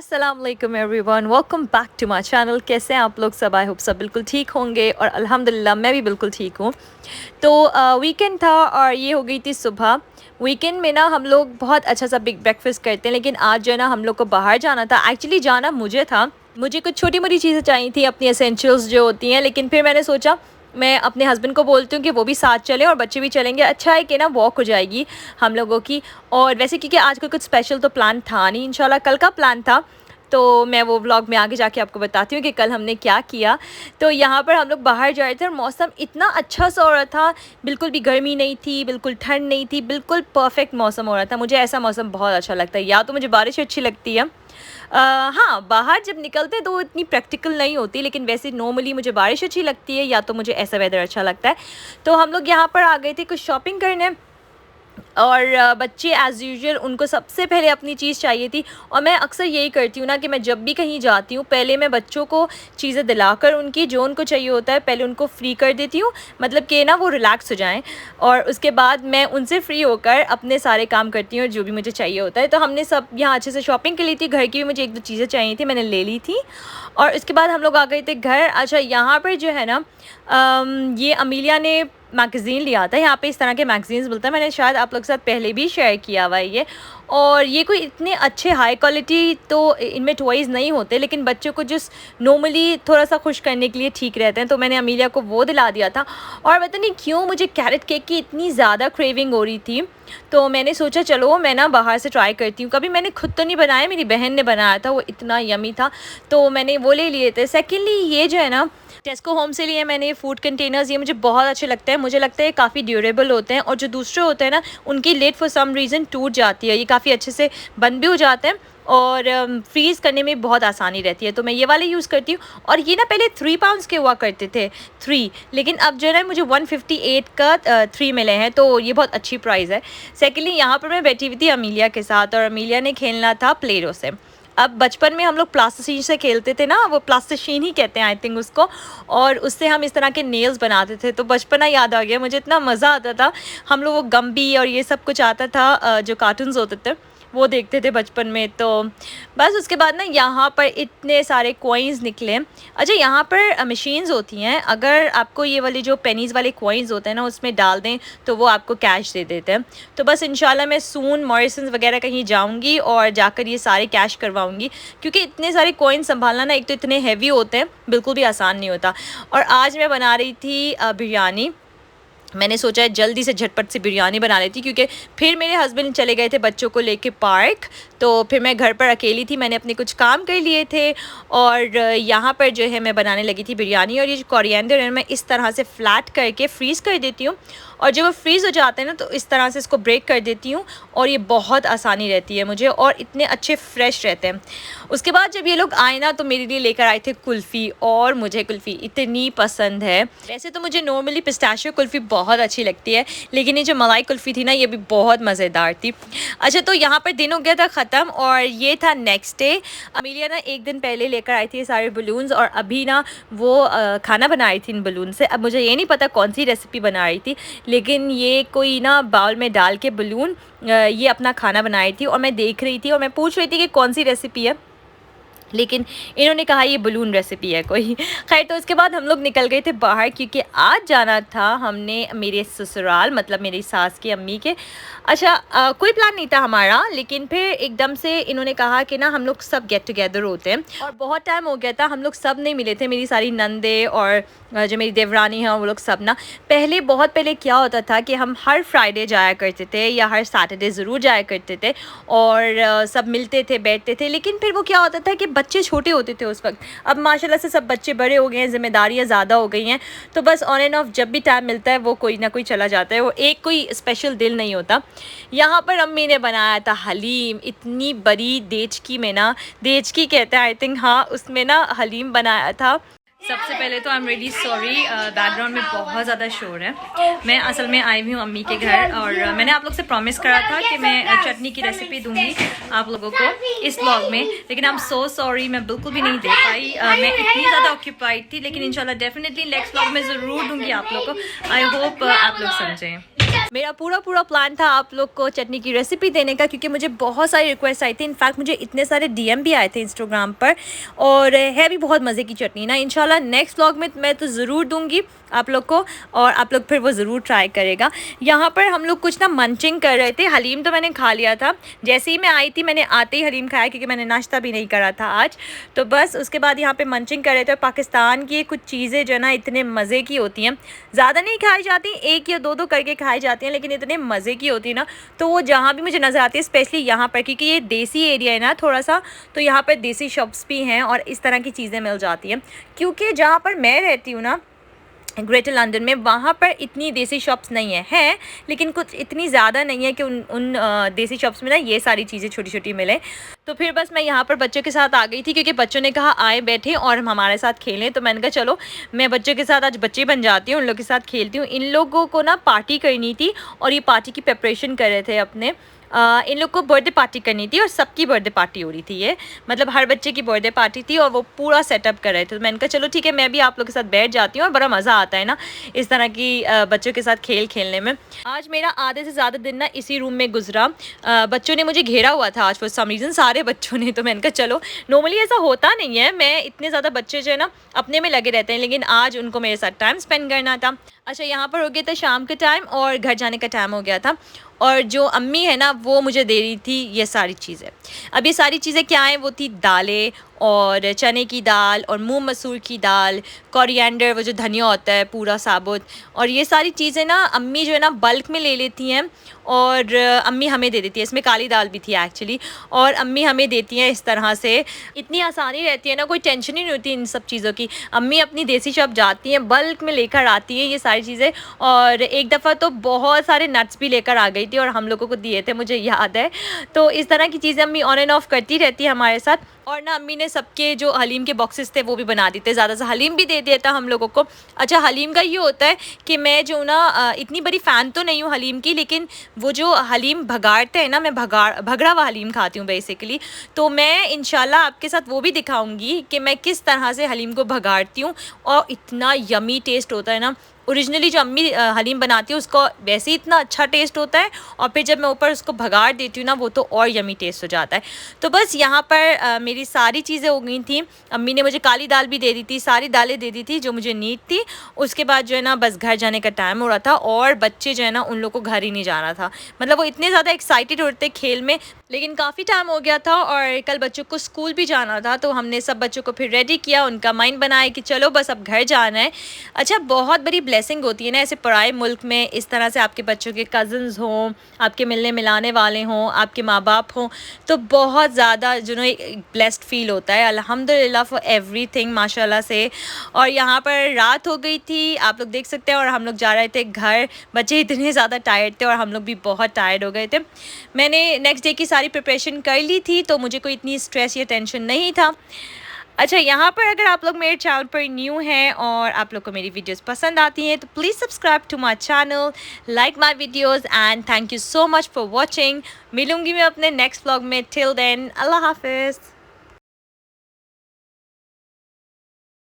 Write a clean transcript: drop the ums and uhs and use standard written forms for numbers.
अस्सलाम वालेकुम everyone, welcome back to my channel. कैसे हैं आप लोग सब? आई होप सब बिल्कुल ठीक होंगे और अल्हम्दुलिल्लाह मैं भी बिल्कुल ठीक हूँ। तो वीकेंड था और ये हो गई थी सुबह। वीकेंड में ना हम लोग बहुत अच्छा सा बिग ब्रेकफास्ट करते हैं, लेकिन आज जो है ना हम लोग को बाहर जाना था। एक्चुअली जाना मुझे था, मुझे कुछ छोटी मोटी चीज़ें चाहिए थी, अपनी एसेंशियल्स जो होती हैं, लेकिन फिर मैंने सोचा मैं अपने हस्बैंड को बोलती हूँ कि वो भी साथ चलें और बच्चे भी चलेंगे। अच्छा है कि ना वॉक हो जाएगी हम लोगों की। और वैसे क्योंकि आज का कुछ स्पेशल तो प्लान था नहीं, इंशाल्लाह कल का प्लान था, तो मैं वो व्लॉग में आगे जाके आपको बताती हूँ कि कल हमने क्या किया। तो यहाँ पर हम लोग बाहर जा रहे थे और मौसम इतना अच्छा सा हो रहा था, बिल्कुल भी गर्मी नहीं थी, बिल्कुल ठंड नहीं थी, बिल्कुल परफेक्ट मौसम हो रहा था। मुझे ऐसा मौसम बहुत अच्छा लगता है। या तो मुझे बारिश अच्छी लगती है, हाँ बाहर जब निकलते हैं तो वो इतनी प्रैक्टिकल नहीं होती, लेकिन वैसे नॉर्मली मुझे बारिश अच्छी लगती है या तो मुझे ऐसा वेदर अच्छा लगता है। तो हम लोग यहाँ पर आ गए थे कुछ शॉपिंग करने, और बच्चे एज़ यूजुअल उनको सबसे पहले अपनी चीज़ चाहिए थी। और मैं अक्सर यही करती हूँ ना कि मैं जब भी कहीं जाती हूँ पहले मैं बच्चों को चीज़ें दिलाकर उनकी जो उनको चाहिए होता है पहले उनको फ्री कर देती हूँ, मतलब कि ना वो रिलैक्स हो जाएं, और उसके बाद मैं उनसे फ्री होकर अपने सारे काम करती हूँ जो भी मुझे चाहिए होता है। तो हमने सब यहाँ अच्छे से शॉपिंग कर ली थी, घर की भी मुझे एक दो चीज़ें चाहिए थी, मैंने ले ली थी। और उसके बाद हम लोग आ गए थे घर। अच्छा यहाँ पर जो है ना ये अमीलिया ने मैगज़ीन लिया था। यहाँ पे इस तरह के मैगज़ीन्स मिलता है, मैंने शायद आप लोग के साथ पहले भी शेयर किया हुआ है ये। और ये कोई इतने अच्छे हाई क्वालिटी तो इनमें टॉयज़ नहीं होते, लेकिन बच्चों को जिस नॉर्मली थोड़ा सा खुश करने के लिए ठीक रहते हैं, तो मैंने अमीलिया को वो दिला दिया था। और पता नहीं क्यों मुझे कैरेट केक की इतनी ज़्यादा क्रेविंग हो रही थी, तो मैंने सोचा चलो मैं ना बाहर से ट्राई करती हूँ। कभी मैंने खुद तो नहीं बनाया, मेरी बहन ने बनाया था, वो इतना यमी था, तो मैंने वो ले लिए थे। सेकेंडली ये जो है ना टेस्को होम से लिए मैंने फूड कंटेनर्स, ये मुझे बहुत अच्छे लगते हैं। मुझे लगता है काफ़ी ड्यूरेबल होते हैं, और जो दूसरे होते हैं ना उनकी लिड फॉर सम रीज़न टूट जाती है, ये काफ़ी अच्छे से बंद भी हो जाते हैं और फ्रीज़ करने में बहुत आसानी रहती है। तो मैं ये वाले यूज़ करती हूँ। और ये ना पहले 3 पाउंड्स के हुआ करते थे, 3, लेकिन अब जो है ना मुझे 158 का 3 मिले हैं, तो ये बहुत अच्छी प्राइस है। सेकेंडली यहाँ पर मैं बैठी हुई थी अमीलिया के साथ, और अमीलिया ने खेलना था प्ले डो से। अब बचपन में हम लोग प्लास्टिशीन से खेलते थे ना, वो प्लास्टिशीन ही कहते हैं आई थिंक उसको, और उससे हम इस तरह के नेल्स बनाते थे। तो बचपना याद आ गया मुझे, इतना मज़ा आता था। हम लोग वो गम्बी और ये सब कुछ आता था, जो कार्टून्स होते थे वो देखते थे बचपन में। तो बस उसके बाद ना यहाँ पर इतने सारे कॉइन्स निकले। अच्छा यहाँ पर मशीन्स होती हैं, अगर आपको ये वाली जो पेनीज़ वाले कॉइन्स होते हैं ना उसमें डाल दें तो वो आपको कैश दे देते हैं। तो बस इंशाल्लाह मैं सून मॉरिसन्स वगैरह कहीं जाऊँगी और जाकर ये सारे कैश करवाऊँगी, क्योंकि इतने सारे कॉइन्स संभालना ना, एक तो इतने हैवी होते हैं, बिल्कुल भी आसान नहीं होता। और आज मैं बना रही थी बिरयानी। मैंने सोचा है जल्दी से झटपट से बिरयानी बना लेती, क्योंकि फिर मेरे हस्बैंड चले गए थे बच्चों को लेके पार्क, तो फिर मैं घर पर अकेली थी, मैंने अपने कुछ काम कर लिए थे। और यहाँ पर जो है मैं बनाने लगी थी बिरयानी। और ये जो कोरिएंडर है मैं इस तरह से फ्लैट करके फ्रीज़ कर देती हूँ, और जब वो फ्रीज़ हो जाते हैं ना तो इस तरह से इसको ब्रेक कर देती हूँ, और ये बहुत आसानी रहती है मुझे, और इतने अच्छे फ्रेश रहते हैं। उसके बाद जब ये लोग आए ना तो मेरे लिए लेकर आए थे कुल्फ़ी, और मुझे कुल्फ़ी इतनी पसंद है। वैसे तो मुझे नॉर्मली पिस्ताशियो कुल्फ़ी बहुत अच्छी लगती है, लेकिन ये जो मलाई कुल्फ़ी थी ना ये भी बहुत मज़ेदार थी। अच्छा तो यहाँ पर दिन हो गया था ख़त्म, और ये था नेक्स्ट डे। अमीलिया ना एक दिन पहले लेकर आई थी सारे बलून्स, और अभी ना वो खाना बना रही थी इन बलून से। अब मुझे ये नहीं पता कौन सी रेसिपी बना रही थी, लेकिन ये कोई ना बाउल में डाल के बलून ये अपना खाना बनाई थी, और मैं देख रही थी और मैं पूछ रही थी कि कौन सी रेसिपी है, लेकिन इन्होंने कहा ये बलून रेसिपी है कोई। खैर तो उसके बाद हम लोग निकल गए थे बाहर, क्योंकि आज जाना था हमने मेरे ससुराल, मतलब मेरी सास की अम्मी के। अच्छा कोई प्लान नहीं था हमारा, लेकिन फिर एकदम से इन्होंने कहा कि ना हम लोग सब गेट टुगेदर होते हैं, और बहुत टाइम हो गया था हम लोग सब नहीं मिले थे, मेरी सारी नंदे और जो मेरी देवरानी है वो लोग सब ना। पहले बहुत पहले क्या होता था कि हम हर फ्राइडे जाया करते थे या हर सैटरडे ज़रूर जाया करते थे, और सब मिलते थे, बैठते थे। लेकिन फिर वो क्या होता था कि बच्चे छोटे होते थे उस वक्त। अब माशाल्लाह से सब बच्चे बड़े हो गए हैं, ज़िम्मेदारियाँ ज़्यादा हो गई हैं, तो बस ऑन एंड ऑफ जब भी टाइम मिलता है वो कोई ना कोई चला जाता है, वो एक कोई स्पेशल दिन नहीं होता। यहाँ पर अम्मी ने बनाया था हलीम, इतनी बड़ी देचकी में ना, देचकी कहते हैं आई थिंक, हाँ उसमें ना हलीम बनाया था। सबसे पहले तो I am really sorry, background में बहुत ज़्यादा शोर है। मैं असल में आई हुई हूँ अम्मी के घर, और मैंने आप लोग से प्रॉमिस करा था कि मैं चटनी की रेसिपी दूंगी आप लोगों को इस व्लॉग में, लेकिन आई एम सो सॉरी मैं बिल्कुल भी नहीं दे पाई। मैं इतनी ज़्यादा ऑक्यूपाइड थी, लेकिन इंशाल्लाह डेफिनेटली नेक्स्ट व्लॉग में ज़रूर दूंगी आप लोग को। आई होप आप लोग समझें। मेरा पूरा पूरा प्लान था आप लोग को चटनी की रेसिपी देने का, क्योंकि मुझे बहुत सारी रिक्वेस्ट आई थी। इनफैक्ट मुझे इतने सारे डीएम भी आए थे इंस्टाग्राम पर, और है भी बहुत मज़े की चटनी ना। इंशाल्लाह नेक्स्ट व्लॉग में मैं तो ज़रूर दूंगी आप लोग को, और आप लोग फिर वो ज़रूर ट्राई करेगा। यहाँ पर हम लोग कुछ ना मंचिंग कर रहे थे। हलीम तो मैंने खा लिया था, जैसे ही मैं आई थी मैंने आते ही हलीम खाया, क्योंकि मैंने नाश्ता भी नहीं करा था आज। तो बस उसके बाद यहाँ पे मंचिंग कर रहे थे। पाकिस्तान की कुछ चीज़ें जो है ना इतने मज़े की होती हैं, ज़्यादा नहीं खाई जाती, एक या दो करके खाई जाती हैं, लेकिन इतने मज़े की होती है ना। तो वो जहाँ भी मुझे नज़र आती है, स्पेशली यहाँ पर, क्योंकि ये देसी एरिया है ना थोड़ा सा, तो यहाँ पर देसी शॉप्स भी हैं और इस तरह की चीज़ें मिल जाती हैं। क्योंकि जहाँ पर मैं रहती हूँ ना ग्रेटर लंदन में, वहाँ पर इतनी देसी शॉप्स नहीं है, लेकिन कुछ इतनी ज़्यादा नहीं है कि उन देसी शॉप्स में ना ये सारी चीज़ें छोटी छोटी मिले। तो फिर बस मैं यहाँ पर बच्चों के साथ आ गई थी, क्योंकि बच्चों ने कहा आए बैठे और हम हमारे साथ खेलें। तो मैंने कहा चलो मैं बच्चों के साथ आज बच्चे बन जाती हूँ, उन लोग के साथ खेलती हूँ। इन लोगों को ना पार्टी करनी थी, और ये पार्टी की प्रिपरेशन कर रहे थे अपने। इन लोग को बर्थडे पार्टी करनी थी, और सबकी बर्थडे पार्टी हो रही थी। ये मतलब हर बच्चे की बर्थडे पार्टी थी, और वो पूरा सेटअप कर रहे थे। तो मैंने कहा चलो ठीक है, मैं भी आप लोग के साथ बैठ जाती हूँ, और बड़ा मज़ा आता है ना इस तरह की बच्चों के साथ खेलने में। आज मेरा आधे से ज़्यादा दिन ना इसी रूम में गुजरा। बच्चों ने मुझे घेरा हुआ था आज फॉर सम रीज़न, सारे बच्चों ने। तो मैंने कहा चलो, नॉर्मली ऐसा होता नहीं है, मैं इतने ज़्यादा बच्चे जो है ना अपने में लगे रहते हैं, लेकिन आज उनको मेरे साथ टाइम स्पेंड करना था। अच्छा, यहाँ पर हो गया था शाम के टाइम, और घर जाने का टाइम हो गया था। और जो अम्मी है ना वो मुझे दे रही थी ये सारी चीज़ें। अब ये सारी चीज़ें क्या हैं, वो थी दालें, और चने की दाल, और मूंग मसूर की दाल, कोरिएंडर वो जो धनिया होता है पूरा साबुत। और ये सारी चीज़ें ना अम्मी जो है ना बल्क में ले लेती हैं, और अम्मी हमें दे देती है। इसमें काली दाल भी थी एक्चुअली, और अम्मी हमें देती हैं इस तरह से। इतनी आसानी रहती है ना, कोई टेंशन ही नहीं होती इन सब चीज़ों की। अम्मी अपनी देसी शॉप जाती हैं, बल्क में लेकर आती हैं ये सारी चीज़ें। और एक दफ़ा तो बहुत सारे नट्स भी लेकर आ गई थी, और हम लोगों को दिए थे, मुझे याद है। तो इस तरह की चीज़ें अम्मी ऑन एंड ऑफ करती रहती है हमारे साथ। और ना अम्मी ने सबके जो हलीम के बॉक्सेस थे वो भी बना देते, ज़्यादा से हलीम भी दे दिया था हम लोगों को। अच्छा, हलीम का ये होता है कि मैं जो ना इतनी बड़ी फ़ैन तो नहीं हूँ हलीम की, लेकिन वो जो हलीम भगाड़ते हैं ना, मैं भगड़ा हुआ हलीम खाती हूँ बेसिकली। तो मैं इंशाल्लाह आपके साथ वो भी दिखाऊंगी कि मैं किस तरह से हलीम को भगाड़ती हूँ, और इतना यमी टेस्ट होता है ना। ओरिजिनली जो अम्मी हलीम बनाती है उसको वैसे ही इतना अच्छा टेस्ट होता है, और फिर जब मैं ऊपर उसको भगाड़ देती हूँ ना वो तो और यमी टेस्ट हो जाता है। तो बस यहाँ पर मेरी सारी चीज़ें हो गई थी। अम्मी ने मुझे काली दाल भी दे दी थी, सारी दालें दे दी थी जो मुझे नीड थी। उसके बाद जो है ना बस घर जाने का टाइम हो रहा था, और बच्चे जो है ना उन लोग को घर ही नहीं जाना था। मतलब वो इतने ज़्यादा एक्साइटेड होते खेल में, लेकिन काफ़ी टाइम हो गया था, और कल बच्चों को स्कूल भी जाना था। तो हमने सब बच्चों को फिर रेडी किया, उनका माइंड बनाया कि चलो बस अब घर जाना है। अच्छा, बहुत बड़ी ब्लेसिंग होती है ना ऐसे पराए मुल्क में, इस तरह से आपके बच्चों के कज़न्स हों, आपके मिलने मिलाने वाले हों, आपके माँ बाप हों, तो बहुत ज़्यादा जो नो ब्लेस्ड फील होता है। अल्हम्दुलिल्लाह फॉर एवरीथिंग, माशाल्लाह से। और यहाँ पर रात हो गई थी, आप लोग देख सकते हैं, और हम लोग जा रहे थे घर। बच्चे इतने ज़्यादा टायर्ड थे, और हम लोग भी बहुत टायर्ड हो गए थे। मैंने नेक्स्ट डे की सारी प्रिपरेशन कर ली थी, तो मुझे कोई इतनी स्ट्रेस या टेंशन नहीं था। अच्छा, यहाँ पर अगर आप लोग मेरे चैनल पर न्यू हैं और आप लोग को मेरी वीडियोस पसंद आती हैं, तो please subscribe to my channel, like my videos, and thank you so much for watching. मिलूंगी मैं अपने नेक्स्ट व्लॉग में। टिल देन, अल्लाह हाफिज़।